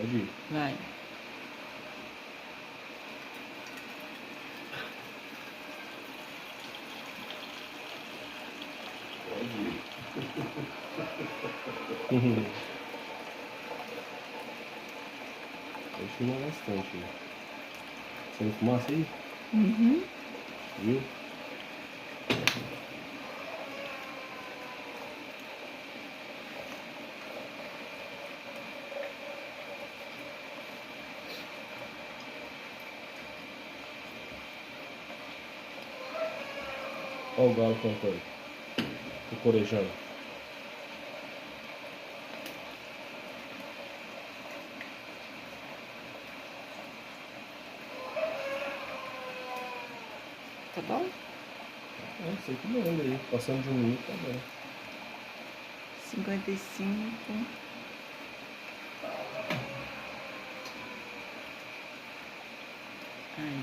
Pode ir. Vai. Pode ir. Pode fumar bastante. Né? Você não fumaça aí? Uhum. Viu? Olha o galo cantando. O corejão. Tá bom? É, sei que manda aí. Passando de 1 minuto, tá bom. 55. Ai.